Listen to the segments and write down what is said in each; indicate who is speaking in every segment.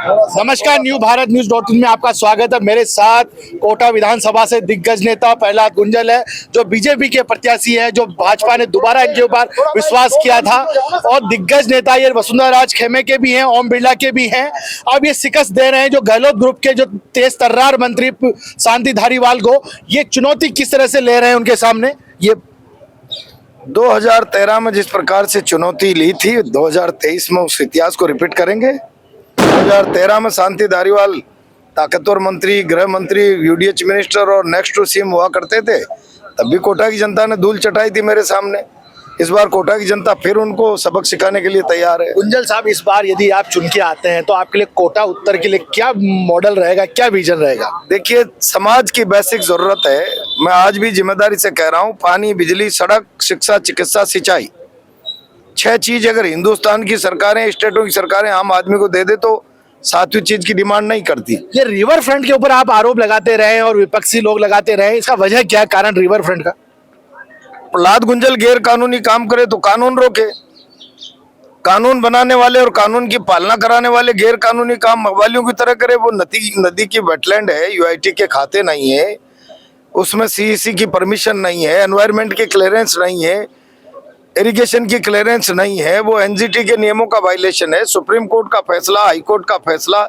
Speaker 1: नमस्कार, new Bharat news.in में आपका स्वागत है। मेरे साथ कोटा विधानसभा से दिग्गज नेता प्रहलाद गुंजल है, जो बीजेपी के प्रत्याशी है, जो भाजपा ने दोबारा इनके ऊपर विश्वास किया था। और दिग्गज नेता ये वसुंधरा राज खेमे के भी हैं, ओम बिरला के भी हैं। अब ये शिकस्त दे रहे हैं जो गहलोत ग्रुप के जो तेज तर्रार मंत्री शांति धारीवाल को। ये चुनौती किस तरह से ले रहे हैं उनके सामने? ये
Speaker 2: 2013 में जिस प्रकार से चुनौती ली थी, 2023 में उस इतिहास को रिपीट करेंगे। 2013 में शांति धारीवाल ताकतवर मंत्री, गृह मंत्री, यूडीएच मिनिस्टर और नेक्स्ट टू सीएम हुआ करते थे। तब भी कोटा की जनता ने धूल चटाई थी मेरे सामने। इस बार कोटा की जनता फिर उनको सबक सिखाने के लिए तैयार है।
Speaker 1: गुंजल साहब, इस बार यदि आप चुन के आते हैं तो आपके लिए कोटा उत्तर के लिए क्या मॉडल रहेगा, क्या विजन रहेगा?
Speaker 2: देखिए, समाज की बेसिक जरूरत है, मैं आज भी जिम्मेदारी से कह रहा हूँ, पानी, बिजली, सड़क, शिक्षा, चिकित्सा, सिंचाई, 6 चीज अगर हिंदुस्तान की सरकारें, स्टेटों की सरकारें आम आदमी को दे दे तो 7वीं चीज की डिमांड नहीं करती।
Speaker 1: ये रिवर फ्रंट के ऊपर आप आरोप लगाते रहे और विपक्षी लोग लगाते रहे, इसका वजह क्या कारण रिवर फ्रंट का?
Speaker 2: प्रहलाद गुंजल गैर कानूनी काम करे तो कानून रोके। कानून बनाने वाले और कानून की पालना कराने वाले गैर कानूनी काम मवालियों की तरह करे। वो नदी की वेटलैंड है, यूआईटी के खाते नहीं है, उसमें सीईसी की परमिशन नहीं है, एनवायरमेंट के क्लियरेंस नहीं है, इरिगेशन की क्लियरेंस नहीं है, वो एनजीटी के नियमों का वायलेशन है। सुप्रीम कोर्ट का फैसला, हाई कोर्ट का फैसला,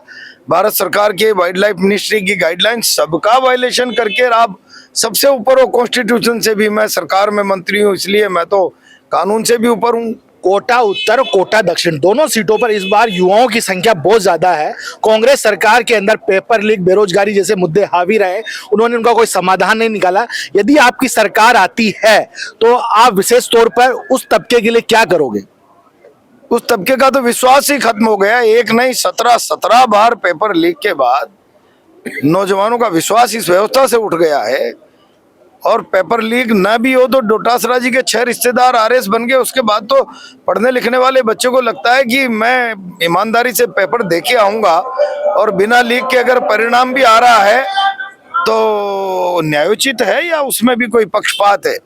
Speaker 2: भारत सरकार के वाइल्ड लाइफ मिनिस्ट्री की गाइडलाइन, सबका वायलेशन करके आप सबसे ऊपर हो। कॉन्स्टिट्यूशन से भी मैं सरकार में मंत्री हूँ, इसलिए मैं तो कानून से भी ऊपर हूँ।
Speaker 1: कोटा उत्तर, कोटा दक्षिण, दोनों सीटों पर इस बार युवाओं की संख्या बहुत ज्यादा है। कांग्रेस सरकार के अंदर पेपर लीक, बेरोजगारी जैसे मुद्दे हावी रहे, उन्होंने उनका कोई समाधान नहीं निकाला। यदि आपकी सरकार आती है तो आप विशेष तौर पर उस तबके के लिए क्या करोगे?
Speaker 2: उस तबके का तो विश्वास ही खत्म हो गया। एक नहीं 17 बार पेपर लीक के बाद नौजवानों का विश्वास इस व्यवस्था से उठ गया है। और पेपर लीक न भी हो तो डोटासरा जी के 6 रिश्तेदार आरएस बन गए। उसके बाद तो पढ़ने लिखने वाले बच्चों को लगता है कि मैं ईमानदारी से पेपर दे के आऊंगा और बिना लीक के अगर परिणाम भी आ रहा है तो न्यायोचित है या उसमें भी कोई पक्षपात है।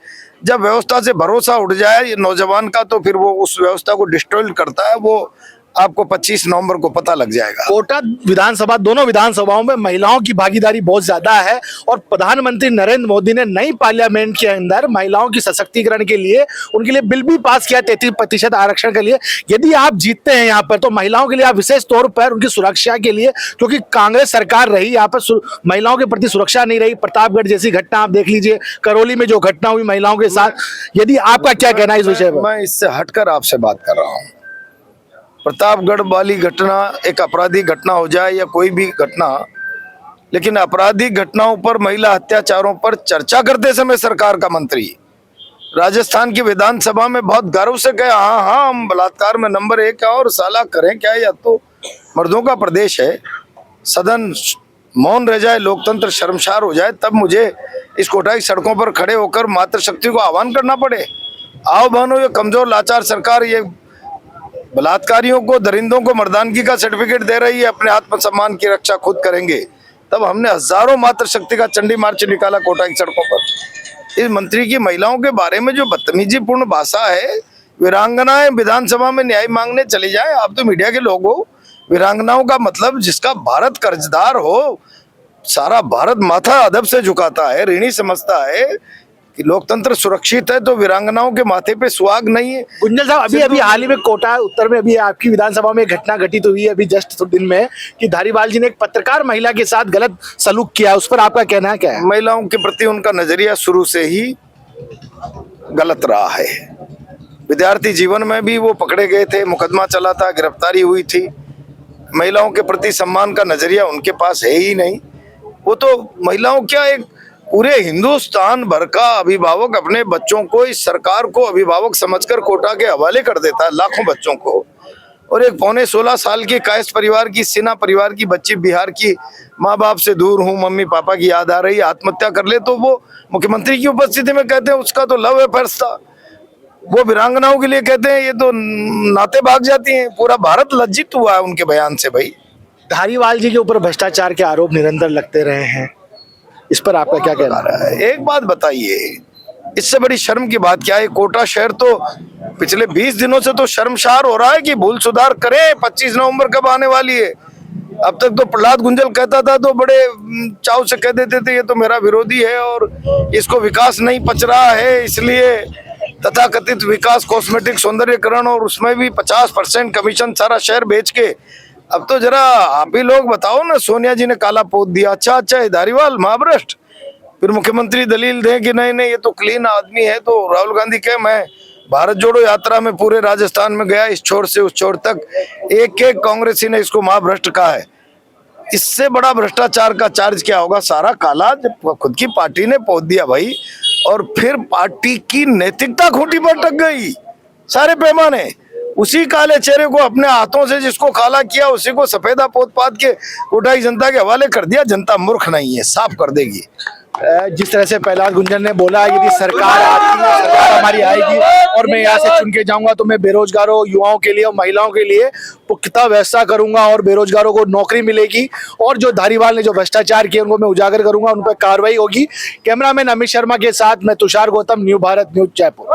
Speaker 2: जब व्यवस्था से भरोसा उठ जाए नौजवान का तो फिर वो उस व्यवस्था को डिस्ट्रॉय करता है। वो आपको 25 नवंबर को पता लग जाएगा।
Speaker 1: कोटा विधानसभा, दोनों विधानसभाओं में महिलाओं की भागीदारी बहुत ज्यादा है और प्रधानमंत्री नरेंद्र मोदी ने नई पार्लियामेंट के अंदर महिलाओं की सशक्तिकरण के लिए उनके लिए बिल भी पास किया 33% आरक्षण के लिए। यदि आप जीतते हैं यहाँ पर तो महिलाओं के लिए आप विशेष तौर पर उनकी सुरक्षा के लिए, क्योंकि कांग्रेस सरकार रही यहाँ पर महिलाओं के प्रति सुरक्षा नहीं रही। प्रतापगढ़ जैसी घटना आप देख लीजिए, करौली में जो घटना हुई महिलाओं के साथ, यदि आपका क्या कहना है इस विषय पर?
Speaker 2: मैं इससे हटकर आपसे बात कर रहा हूँ। प्रतापगढ़ वाली घटना एक आपराधिक घटना हो जाए या कोई भी घटना, लेकिन आपराधिक घटनाओं पर, महिला अत्याचारों पर चर्चा करते समय सरकार का मंत्री राजस्थान की विधानसभा में बहुत गर्व से कहे, हाँ हम बलात्कार में नंबर 1 है और साला करें क्या, या तो मर्दों का प्रदेश है। सदन मौन रह जाए, लोकतंत्र शर्मसार हो जाए, तब मुझे इस कोटा की सड़कों पर खड़े होकर मातृशक्ति को आह्वान करना पड़े। आओ बहनों, ये कमजोर लाचार सरकार ये बलात्कारियों को, दरिंदों को मर्दानगी का सर्टिफिकेट दे रही है, अपने आत्मसम्मान की रक्षा खुद करेंगे। तब हमने हजारों मातृशक्ति का चंडी मार्च निकाला कोटा की सड़कों पर। इस मंत्री की महिलाओं के बारे में जो बदतमीजी पूर्ण भाषा है, वीरांगनाएं विधानसभा में न्याय मांगने चली जाए। आप तो मीडिया के लोग हो। वीरांगनाओं का मतलब जिसका भारत कर्जदार हो, सारा भारत माथा अदब से झुकाता है, ऋणी समझता है कि लोकतंत्र सुरक्षित है, तो वीरांगनाओं के माथे पे सुहाग नहीं है।
Speaker 1: गुंजल साहब, अभी हाल ही में कोटा उत्तर में अभी आपकी विधानसभा में घटना घटित हुई है अभी जस्ट दिन में कि धारीवाल जी ने एक पत्रकार महिला के साथ गलत सलूक किया, उस पर आपका कहना क्या है?
Speaker 2: महिलाओं के प्रति उनका नजरिया शुरू से ही गलत रहा है। विद्यार्थी जीवन में भी वो पकड़े गए थे, मुकदमा चला था, गिरफ्तारी हुई थी। महिलाओं के प्रति सम्मान का नजरिया उनके पास है ही नहीं। वो तो महिलाओं क्या, एक पूरे हिंदुस्तान भर का अभिभावक अपने बच्चों को, इस सरकार को अभिभावक समझकर कोटा के हवाले कर देता है, लाखों बच्चों को। और एक 15-16 साल की कायस्थ परिवार की, सिन्हा परिवार की बच्ची, बिहार की, माँ बाप से दूर हूँ, मम्मी पापा की याद आ रही, आत्महत्या कर ले, तो वो मुख्यमंत्री की उपस्थिति में कहते हैं उसका तो लव अफेयर्स था। वो वीरांगनाओं के लिए कहते हैं ये तो नाते भाग जाती हैं। पूरा भारत लज्जित हुआ है उनके बयान से। भाई,
Speaker 1: धारीवाल जी के ऊपर भ्रष्टाचार के आरोप निरंतर लगते रहे हैं, इस पर आपका क्या कहना है?
Speaker 2: एक बात बताइए, इससे बड़ी शर्म की बात क्या है? कोटा शहर तो पिछले 20 दिनों से तो शर्मसार हो रहा है कि भूल सुधार करें। 25 नवंबर कब आने वाली है? अब तक तो प्रहलाद गुंजल कहता था तो बड़े चाव से कह देते थे ये तो मेरा विरोधी है और इसको विकास नहीं पच रहा है, इसलिए तथाकथित विकास कॉस्मेटिक सौंदर्यकरण और उसमें भी 50% कमीशन सारा शहर बेच के। अब तो जरा आप ही लोग बताओ ना, सोनिया जी ने काला पोत दिया, अच्छा है धारीवाल महाभ्रष्ट, फिर मुख्यमंत्री दलील दें कि नहीं नहीं ये तो क्लीन आदमी है। तो राहुल गांधी कहे मैं भारत जोड़ो यात्रा में पूरे राजस्थान में गया, इस छोर से उस छोर तक एक एक कांग्रेसी ने इसको महाभ्रष्ट कहा है। इससे बड़ा भ्रष्टाचार का चार्ज क्या होगा? सारा काला जब खुद की पार्टी ने पोत दिया भाई, और फिर पार्टी की नैतिकता खूंटी पर टक गई सारे पैमाने। उसी काले चेहरे को अपने हाथों से जिसको काला किया उसी को सफेदा पोत पात के उठाई जनता के हवाले कर दिया। जनता मूर्ख नहीं है, साफ कर देगी।
Speaker 1: जिस तरह से प्रहलाद गुंजन ने बोला यदि सरकार आती है, सरकार हमारी आएगी और मैं यहाँ से चुन के जाऊंगा तो मैं बेरोजगारों युवाओं के लिए और महिलाओं के लिए पुख्ता व्यवस्था करूंगा और बेरोजगारों को नौकरी मिलेगी, और जो धारीवाल ने जो भ्रष्टाचार किए उनको मैं उजागर करूंगा, उन पर कार्रवाई होगी। कैमरामैन अमित शर्मा के साथ मैं तुषार गौतम, न्यू भारत न्यूज, जयपुर।